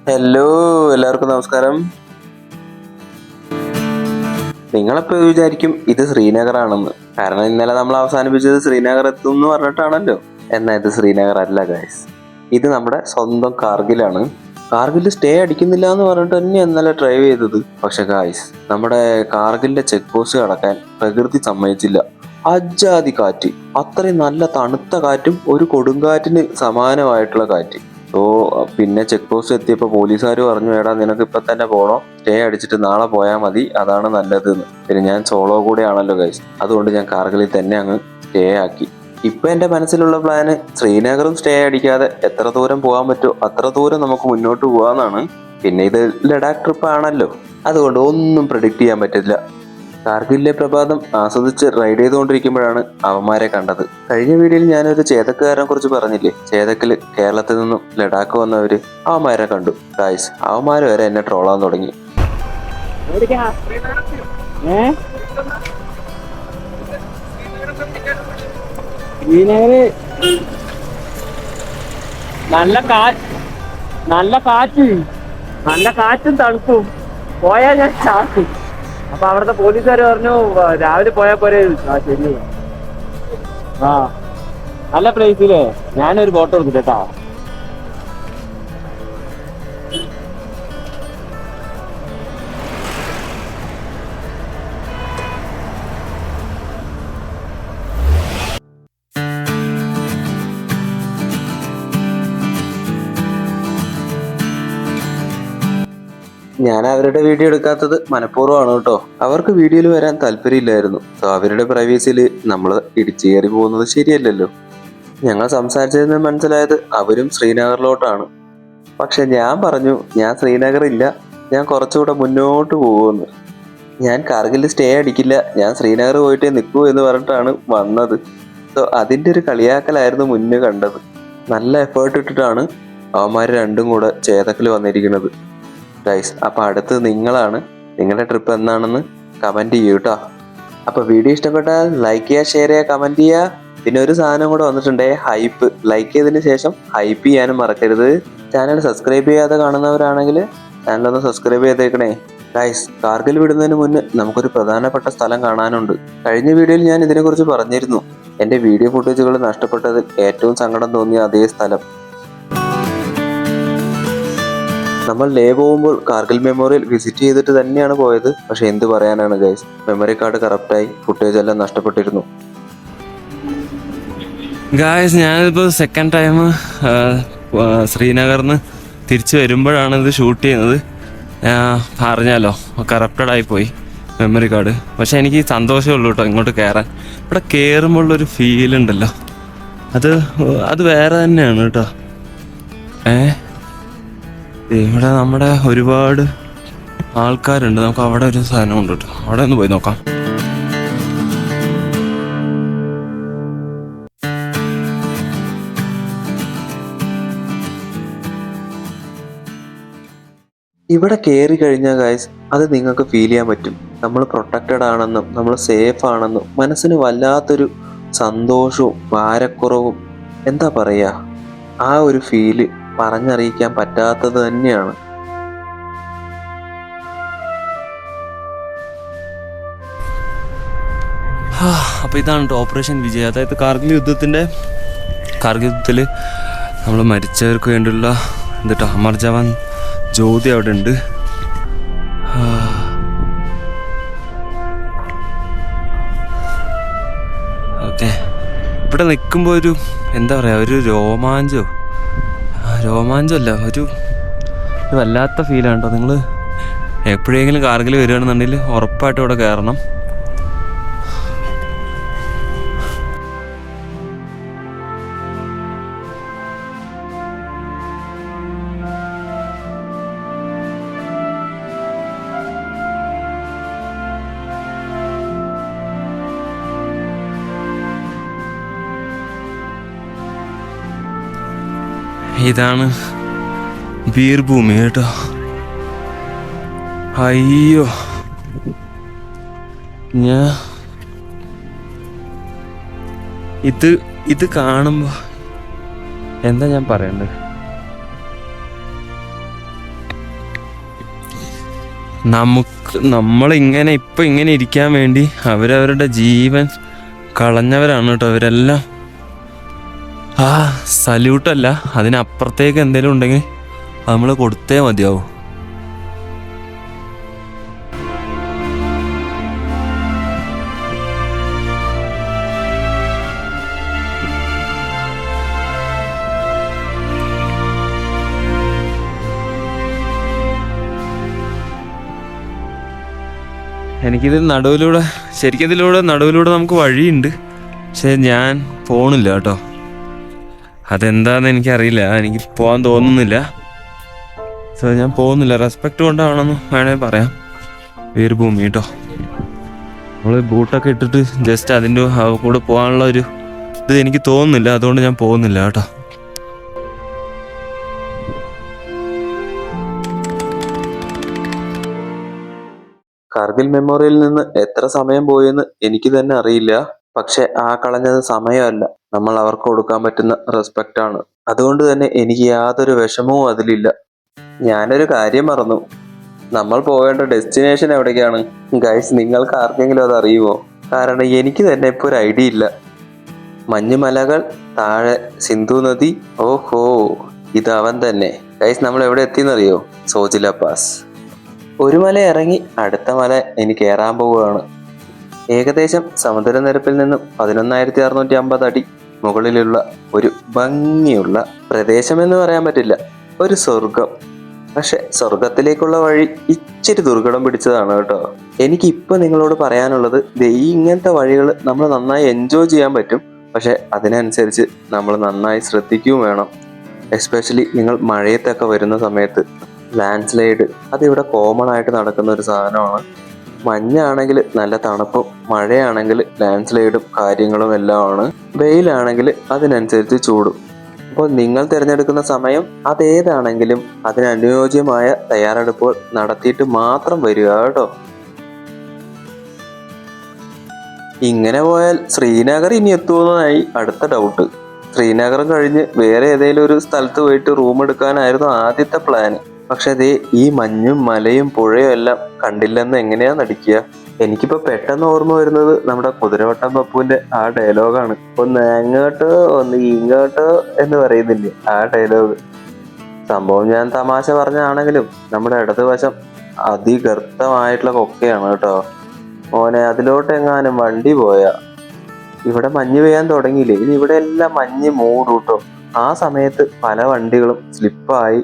Hello, എല്ലാവർക്കും നമസ്കാരം. നിങ്ങളെപ്പോ വിചാരിക്കും ഇത് ശ്രീനഗർ ആണെന്ന്. കാരണം ഇന്നലെ നമ്മൾ അവസാനിപ്പിച്ചത് ശ്രീനഗർ എത്തും എന്ന് പറഞ്ഞിട്ടാണല്ലോ. എന്നാൽ ഇത് ശ്രീനഗർ അല്ല ഗൈസ്. ഇത് നമ്മുടെ സ്വന്തം കാർഗിലാണ്. കാർഗിൽ സ്റ്റേ അടിക്കുന്നില്ല എന്ന് പറഞ്ഞിട്ട് തന്നെ ഇന്നലെ ഡ്രൈവ് ചെയ്തത്. പക്ഷെ ഗൈസ്, നമ്മുടെ കാർഗിലിന്റെ ചെക്ക് പോസ്റ്റ് കടക്കാൻ പ്രകൃതി സമ്മതിച്ചില്ല. അജാതി കാറ്റ്, അത്രയും നല്ല തണുത്ത കാറ്റും ഒരു കൊടുങ്കാറ്റിന് സമാനമായിട്ടുള്ള കാറ്റ്. ഓ, പിന്നെ ചെക്ക് പോസ്റ്റ് എത്തിയപ്പോൾ പോലീസുകാർ പറഞ്ഞു, എടാ നിനക്ക് ഇപ്പൊ തന്നെ പോണോ, സ്റ്റേ അടിച്ചിട്ട് നാളെ പോയാൽ മതി, അതാണ് നല്ലത് എന്ന്. പിന്നെ ഞാൻ സോളോ കൂടെ ആണല്ലോ ഗൈസ്, അതുകൊണ്ട് ഞാൻ കാർഗിലിൽ തന്നെ അങ്ങ് സ്റ്റേ ആക്കി. ഇപ്പൊ എന്റെ മനസ്സിലുള്ള പ്ലാന് ശ്രീനഗറും സ്റ്റേ അടിക്കാതെ എത്ര ദൂരം പോകാൻ പറ്റുമോ അത്ര ദൂരം നമുക്ക് മുന്നോട്ട് പോകാന്നാണ്. പിന്നെ ഇത് ലഡാക്ക് ട്രിപ്പ് ആണല്ലോ, അതുകൊണ്ട് ഒന്നും പ്രഡിക്റ്റ് ചെയ്യാൻ പറ്റില്ല. കാർഗിലിലെ പ്രഭാതം ആസ്വദിച്ച് റൈഡ് ചെയ്തുകൊണ്ടിരിക്കുമ്പോഴാണ് അവന്മാരെ കണ്ടത്. കഴിഞ്ഞ വീഡിയോയിൽ ഞാനൊരു ചേതക്കുകാരനെ കുറിച്ച് പറഞ്ഞില്ലേ, ചേതക്കില് കേരളത്തിൽ നിന്നും ലഡാക്ക് വന്നവര് അവന്മാരെ കണ്ടു ഗായ്സ്. അവന്മാര് വരെ എന്നെ ട്രോളാൻ തുടങ്ങി. നല്ല കാറ്റും തണുപ്പും പോയാൽ ഞാൻ ചാക്കും. അപ്പൊ അവിടുത്തെ പോലീസുകാർ പറഞ്ഞു രാവിലെ പോയാൽ പോരെ. ശരി, നല്ല പ്ലേസിലേ. ഞാനൊരു ഫോട്ടോ എടുത്തിട്ട് കേട്ടോ. ഞാൻ അവരുടെ വീഡിയോ എടുക്കാത്തത് മനഃപൂർവ്വമാണ് കേട്ടോ. അവർക്ക് വീഡിയോയിൽ വരാൻ താല്പര്യമില്ലായിരുന്നു. സോ അവരുടെ പ്രൈവസിയിൽ നമ്മൾ ഇടിച്ചു കയറി പോകുന്നത് ശരിയല്ലല്ലോ. ഞങ്ങൾ സംസാരിച്ചതെന്ന് മനസ്സിലായത് അവരും ശ്രീനഗറിലോട്ടാണ്. പക്ഷെ ഞാൻ പറഞ്ഞു, ഞാൻ ശ്രീനഗർ ഇല്ല, ഞാൻ കുറച്ചുകൂടെ മുന്നോട്ട് പോകുമെന്ന്. ഞാൻ കാർഗിൽ സ്റ്റേ അടിക്കില്ല, ഞാൻ ശ്രീനഗർ പോയിട്ടേ നിൽക്കൂ എന്ന് പറഞ്ഞിട്ടാണ് വന്നത്. സോ അതിൻ്റെ ഒരു കളിയാക്കലായിരുന്നു മുന്നേ കണ്ടത്. നല്ല എഫേർട്ട് ഇട്ടിട്ടാണ് അവന്മാർ രണ്ടും കൂടെ ചേതക്കിൽ വന്നിരിക്കുന്നത് ഗൈസ്. അപ്പൊ അടുത്ത് നിങ്ങളാണ്. നിങ്ങളുടെ ട്രിപ്പ് എന്നാണെന്ന് കമന്റ് ചെയ്യൂ കേട്ടോ. അപ്പൊ വീഡിയോ ഇഷ്ടപ്പെട്ടാൽ ലൈക്ക് ചെയ്യുക, ഷെയർ ചെയ്യുക, കമന്റ് ചെയ്യുക. പിന്നെ ഒരു സാധനം കൂടെ വന്നിട്ടുണ്ടേ, ഹൈപ്പ്. ലൈക്ക് ചെയ്തതിന് ശേഷം ഹൈപ്പ് ചെയ്യാനും മറക്കരുത്. ചാനൽ സബ്സ്ക്രൈബ് ചെയ്യാതെ കാണുന്നവരാണെങ്കിൽ ചാനലൊന്ന് സബ്സ്ക്രൈബ് ചെയ്തേക്കണേ ഗൈസ്. കാർഗിൽ വിടുന്നതിന് മുന്നേ നമുക്കൊരു പ്രധാനപ്പെട്ട സ്ഥലം കാണാനുണ്ട്. കഴിഞ്ഞ വീഡിയോയിൽ ഞാൻ ഇതിനെക്കുറിച്ച് പറഞ്ഞിരുന്നു. എൻ്റെ വീഡിയോ ഫുട്ടേജുകൾ നഷ്ടപ്പെട്ടതിൽ ഏറ്റവും സങ്കടം തോന്നിയ അതേ സ്ഥലം. നമ്മൾ ലേ പോകുമ്പോൾ കാർഗിൽ മെമ്മോറിയൽ വിസിറ്റ് ചെയ്തിട്ട് തന്നെയാണ് പോയത്. പക്ഷെ എന്ത് പറയാനാണ് ഗൈസ്, മെമ്മറി കാർഡ് കറപ്റ്റായി ഫുട്ടേജ് എല്ലാം നഷ്ടപ്പെട്ടിരുന്നു. ഗായ്സ്, ഞാനിപ്പോൾ സെക്കൻഡ് ടൈം ശ്രീനഗറിന്ന് തിരിച്ചു വരുമ്പോഴാണ് ഇത് ഷൂട്ട് ചെയ്യുന്നത്. അറിഞ്ഞാലോ, കറപ്റ്റഡ് ആയിപ്പോയി മെമ്മറി കാർഡ്. പക്ഷെ എനിക്ക് സന്തോഷമേ ഉള്ളൂ കേട്ടോ ഇങ്ങോട്ട് കയറാൻ. ഇവിടെ കയറുമ്പോഴുള്ളൊരു ഫീൽ ഉണ്ടല്ലോ, അത് വേറെ തന്നെയാണ് കേട്ടോ. ഇവിടെ നമ്മുടെ ഒരുപാട് ആൾക്കാരുണ്ട്. നമുക്ക് അവിടെ ഒരു സാധനം ഉണ്ട് കേട്ടോ, അവിടെ ഒന്ന് പോയി നോക്കാം. ഇവിടെ കയറി കഴിഞ്ഞാൽ ഗൈസ്, അത് നിങ്ങൾക്ക് ഫീൽ ചെയ്യാൻ പറ്റും. നമ്മൾ പ്രൊട്ടക്റ്റഡ് ആണെന്നും നമ്മൾ സേഫ് ആണെന്നും മനസ്സിന് വല്ലാത്തൊരു സന്തോഷവും ഭാരക്കുറവും, എന്താ പറയുക, ആ ഒരു ഫീല് പറഞ്ഞറിയിക്കാൻ പറ്റാത്തത് തന്നെയാണ്. അപ്പോൾ ഇതാണ് ഓപ്പറേഷൻ വിജയ്. അതായത് കാർഗിൽ യുദ്ധത്തിൽ നമ്മൾ മരിച്ചവർക്ക് വേണ്ടിയുള്ള എന്നിട്ടോ അമർ ജവാൻ ജ്യോതി അവിടെ ഉണ്ട്. ഓക്കെ, ഇവിടെ നിൽക്കുമ്പോൾ ഒരു എന്താ പറയുക, ഒരു രോമാഞ്ചമല്ല, ഒരു വല്ലാത്ത ഫീലാണ് കേട്ടോ. നിങ്ങൾ എപ്പോഴെങ്കിലും കാർഗിൽ വരികയാണെന്നുണ്ടെങ്കിൽ ഉറപ്പായിട്ടും ഇവിടെ കയറണം. ഇതാണ് വീർഭൂമി കേട്ടോ. അയ്യോ, ഇത് കാണുമ്പോ എന്താ ഞാൻ പറയണ്ടത്. നമ്മളിങ്ങനെ ഇപ്പം ഇങ്ങനെ ഇരിക്കാൻ വേണ്ടി അവരവരുടെ ജീവൻ കളഞ്ഞവരാണ് കേട്ടോ അവരെല്ലാം. സല്യൂട്ടല്ല, അതിനപ്പുറത്തേക്ക് എന്തെങ്കിലും ഉണ്ടെങ്കിൽ നമ്മൾ കൊടുത്തേ മതിയാവും. എനിക്കിത് നടുവിലൂടെ നമുക്ക് വഴിയുണ്ട്, പക്ഷെ ഞാൻ പോണില്ല കേട്ടോ. അതെന്താന്ന് എനിക്കറിയില്ല, എനിക്ക് പോകാൻ തോന്നുന്നില്ല. സോ ഞാൻ പോകുന്നില്ല, റെസ്പെക്റ്റ് കൊണ്ടാണെന്ന് വേണമെങ്കിൽ പറയാം. വീരഭൂമി കേട്ടോ. നമ്മൾ ബൂട്ടൊക്കെ ഇട്ടിട്ട് ജസ്റ്റ് അതിൻ്റെ കൂടെ പോകാനുള്ള ഒരു ഇത് എനിക്ക് തോന്നുന്നില്ല, അതുകൊണ്ട് ഞാൻ പോകുന്നില്ല കേട്ടോ. കാർഗിൽ മെമ്മോറിയൽ നിന്ന് എത്ര സമയം പോയെന്ന് എനിക്ക് തന്നെ അറിയില്ല. പക്ഷെ ആ കളഞ്ഞത് സമയമല്ല, നമ്മൾ അവർക്ക് കൊടുക്കാൻ പറ്റുന്ന റെസ്പെക്റ്റ് ആണ്. അതുകൊണ്ട് തന്നെ എനിക്ക് യാതൊരു വിഷമവും അതിലില്ല. ഞാനൊരു കാര്യം മറന്നു, നമ്മൾ പോകേണ്ട ഡെസ്റ്റിനേഷൻ എവിടേക്കാണ് ഗൈസ്? നിങ്ങൾക്ക് ആർക്കെങ്കിലും അത് അറിയുമോ? കാരണം എനിക്ക് തന്നെ ഇപ്പോൾ ഒരു ഐഡിയ ഇല്ല. മഞ്ഞുമലകൾ, താഴെ സിന്ധു നദി. ഓഹോ, ഇത് അവൻ തന്നെ ഗൈസ്. നമ്മൾ എവിടെ എത്തിയെന്നറിയോ? സോജില പാസ്. ഒരു മല ഇറങ്ങി അടുത്ത മല ഇനി കയറാൻ പോവുകയാണ്. ഏകദേശം സമുദ്രനിരപ്പിൽ നിന്നും 11,650 അടി മുകളിലുള്ള ഒരു ഭംഗിയുള്ള പ്രദേശം എന്ന് പറയാൻ പറ്റില്ല, ഒരു സ്വർഗം. പക്ഷെ സ്വർഗത്തിലേക്കുള്ള വഴി ഇച്ചിരി ദുർഘടം പിടിച്ചതാണ് കേട്ടോ. എനിക്കിപ്പോൾ നിങ്ങളോട് പറയാനുള്ളത്, ഇങ്ങനത്തെ വഴികൾ നമ്മൾ നന്നായി എൻജോയ് ചെയ്യാൻ പറ്റും, പക്ഷെ അതിനനുസരിച്ച് നമ്മൾ നന്നായി ശ്രദ്ധിക്കുകയും വേണം. എസ്പെഷ്യലി നിങ്ങൾ മഴയത്തൊക്കെ വരുന്ന സമയത്ത്. ലാൻഡ് സ്ലൈഡ് അതിവിടെ കോമൺ ആയിട്ട് നടക്കുന്ന ഒരു സാധനമാണ്. മഞ്ഞാണെങ്കിൽ നല്ല തണുപ്പും, മഴയാണെങ്കിൽ ലാൻഡ് സ്ലൈഡും കാര്യങ്ങളും എല്ലാം ആണ്. വെയിലാണെങ്കിൽ അതിനനുസരിച്ച് ചൂടും. അപ്പോൾ നിങ്ങൾ തിരഞ്ഞെടുക്കുന്ന സമയം അതേതാണെങ്കിലും അതിനനുയോജ്യമായ തയ്യാറെടുപ്പുകൾ നടത്തിയിട്ട് മാത്രം വരിക കേട്ടോ. ഇങ്ങനെ പോയാൽ ശ്രീനഗർ ഇനി എത്തുമെന്നായി അടുത്ത ഡൗട്ട്. ശ്രീനഗർ കഴിഞ്ഞ് വേറെ ഏതെങ്കിലും ഒരു സ്ഥലത്ത് പോയിട്ട് റൂം എടുക്കാനായിരുന്നു ആദ്യത്തെ പ്ലാന്. പക്ഷെ ദേ ഈ മഞ്ഞും മലയും പുഴയും എല്ലാം കണ്ടില്ലെന്ന് എങ്ങനെയാ നടിക്കുക? എനിക്കിപ്പോ പെട്ടെന്ന് ഓർമ്മ വരുന്നത് നമ്മുടെ കുതിരവട്ടം പപ്പുവിന്റെ ആ ഡയലോഗാണ്. ഒന്ന് അങ്ങോട്ടോ ഒന്ന് ഇങ്ങോട്ടോ എന്ന് പറയുന്നില്ലേ, ആ ഡയലോഗ്. സംഭവം ഞാൻ തമാശ പറഞ്ഞാണെങ്കിലും നമ്മുടെ ഇടതുവശം അതിഗർത്തമായിട്ടുള്ള കൊക്കയാണ് കേട്ടോ. മോനെ, അതിലോട്ട് എങ്ങാനും വണ്ടി പോയാ. ഇവിടെ മഞ്ഞ് പെയ്യാൻ തുടങ്ങിയില്ലേ, ഇനി ഇവിടെ എല്ലാം മഞ്ഞ് മൂടും കേട്ടോ. ആ സമയത്ത് പല വണ്ടികളും സ്ലിപ്പായി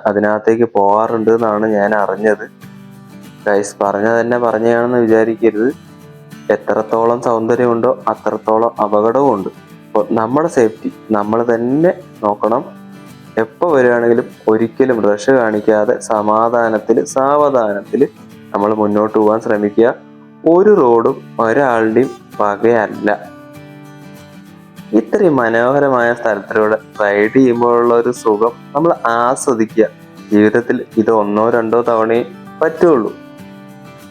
അതിനകത്തേക്ക് പോകാറുണ്ട് എന്നാണ് ഞാൻ അറിഞ്ഞത്. ഗൈസ് പറഞ്ഞത് തന്നെ പറഞ്ഞതാണെന്ന് വിചാരിക്കരുത്. എത്രത്തോളം സൗന്ദര്യമുണ്ടോ അത്രത്തോളം അപകടവും ഉണ്ട്. അപ്പോൾ നമ്മുടെ സേഫ്റ്റി നമ്മൾ തന്നെ നോക്കണം. എപ്പോൾ വരികയാണെങ്കിലും ഒരിക്കലും റഷ് കാണിക്കാതെ സാവധാനത്തിൽ നമ്മൾ മുന്നോട്ട് പോകാൻ ശ്രമിക്കുക. ഒരു റോഡും ഒരാളുടെയും വകയല്ല. ഇത്രയും മനോഹരമായ സ്ഥലത്തിലൂടെ റൈഡ് ചെയ്യുമ്പോഴുള്ള ഒരു സുഖം നമ്മൾ ആസ്വദിക്കുക. ജീവിതത്തിൽ ഇത് 1-2 തവണയേ പറ്റുള്ളൂ.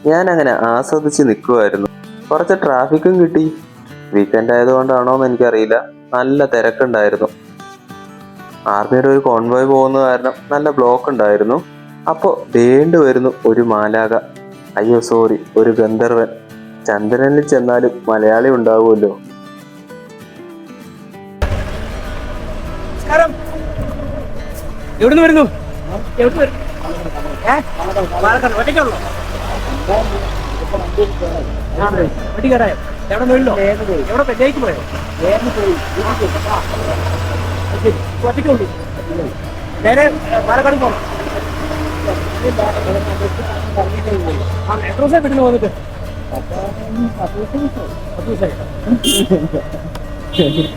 ഞാൻ അങ്ങനെ ആസ്വദിച്ച് നിൽക്കുമായിരുന്നു. കുറച്ച് ട്രാഫിക്കും കിട്ടി. വീക്കെൻഡ് ആയതുകൊണ്ടാണോ എന്ന് എനിക്കറിയില്ല, നല്ല തിരക്കുണ്ടായിരുന്നു. ആർമിയുടെ ഒരു കോൺവോയ് പോകുന്ന കാരണം നല്ല ബ്ലോക്ക് ഉണ്ടായിരുന്നു. അപ്പോൾ വരുന്നു ഒരു മാലാക, അയ്യോ സോറി, ഒരു ഗന്ധർവൻ. ചന്ദ്രനിൽ ചെന്നാലും മലയാളി ഉണ്ടാവുമല്ലോ. എവിടുന്ന് വരുന്നു? ഒറ്റയ്ക്കുള്ളൂ? ഒറ്റയ്ക്കാരായോ? എവിടെ നിന്നോ? എവിടെ പെഞ്ചായത്ത് പോയോ? ഒറ്റയ്ക്കുള്ളൂ? നേരെ പാലക്കാട് പോകണം. എത്ര ദിവസമായി വീട്ടിൽ വന്നിട്ട്? 10 ദിവസമായി.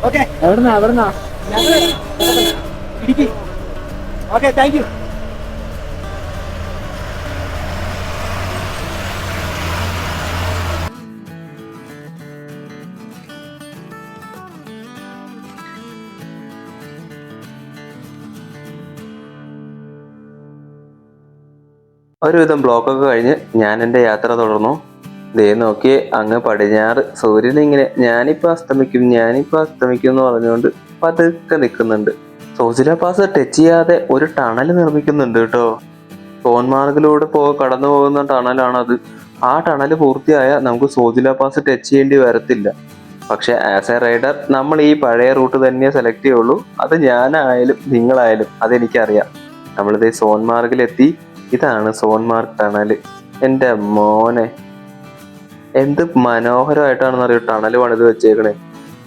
ഓക്കെ, എവിടുന്നാ? ഇടുക്കി. Okay, thank you. ഒരുവിധം ബ്ലോക്കൊക്കെ കഴിഞ്ഞ് ഞാൻ എൻ്റെ യാത്ര തുടർന്നു. ദേ നോക്കിയേ, അങ്ങ് പടിഞ്ഞാറ് സൂര്യൻ ഇങ്ങനെ ഞാനിപ്പോൾ അസ്തമിക്കും എന്ന് പറഞ്ഞുകൊണ്ട് പതുക്കെ നിൽക്കുന്നുണ്ട്. സോജില പാസ് ടച്ച് ചെയ്യാതെ ഒരു ടണൽ നിർമ്മിക്കുന്നുണ്ട് കേട്ടോ. സോൻമാർഗിലൂടെ കടന്നു പോകുന്ന ടണലാണത്. ആ ടണൽ പൂർത്തിയായ നമുക്ക് സോജില പാസ് ടച്ച് ചെയ്യേണ്ടി വരത്തില്ല. പക്ഷെ ആസ് എ റൈഡർ നമ്മൾ ഈ പഴയ റൂട്ട് തന്നെ സെലക്ട് ചെയ്യുള്ളൂ. അത് ഞാനായാലും നിങ്ങളായാലും അതെനിക്കറിയാം. നമ്മളിത് സോൻമാർഗിലെത്തി. ഇതാണ് സോൻമാർഗ് ടണൽ. എൻ്റെ മോനെ, എന്ത് മനോഹരമായിട്ടാണെന്നറിയോ ടണൽ പണിത് വെച്ചേക്കണേ.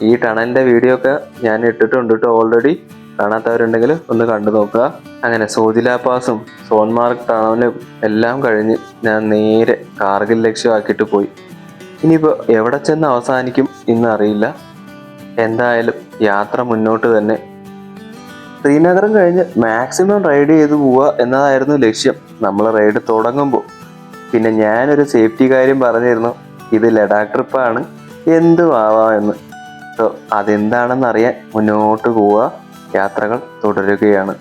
ഈ ടണലിന്റെ വീഡിയോ ഒക്കെ ഞാൻ ഇട്ടിട്ടുണ്ട് കേട്ടോ ഓൾറെഡി. കാണാത്തവരുണ്ടെങ്കിൽ ഒന്ന് കണ്ടു നോക്കുക. അങ്ങനെ സോജില പാസും സോൻമാർഗ് ടണലും എല്ലാം കഴിഞ്ഞ് ഞാൻ നേരെ കാർഗിൽ ലക്ഷ്യമാക്കിയിട്ട് പോയി. ഇനിയിപ്പോൾ എവിടെ ചെന്ന് അവസാനിക്കും എന്നറിയില്ല. എന്തായാലും യാത്ര മുന്നോട്ട് തന്നെ. ശ്രീനഗറും കഴിഞ്ഞ് മാക്സിമം റൈഡ് ചെയ്ത് പോവുക എന്നതായിരുന്നു ലക്ഷ്യം നമ്മൾ റൈഡ് തുടങ്ങുമ്പോൾ. പിന്നെ ഞാനൊരു സേഫ്റ്റി കാര്യം പറഞ്ഞിരുന്നു, ഇത് ലഡാക്ക് ട്രിപ്പാണ്, എന്തും ആവാമെന്ന്. സോ അതെന്താണെന്ന് അറിയാൻ മുന്നോട്ട് പോവുക, യാത്രകൾ തുടരുകയാണ്.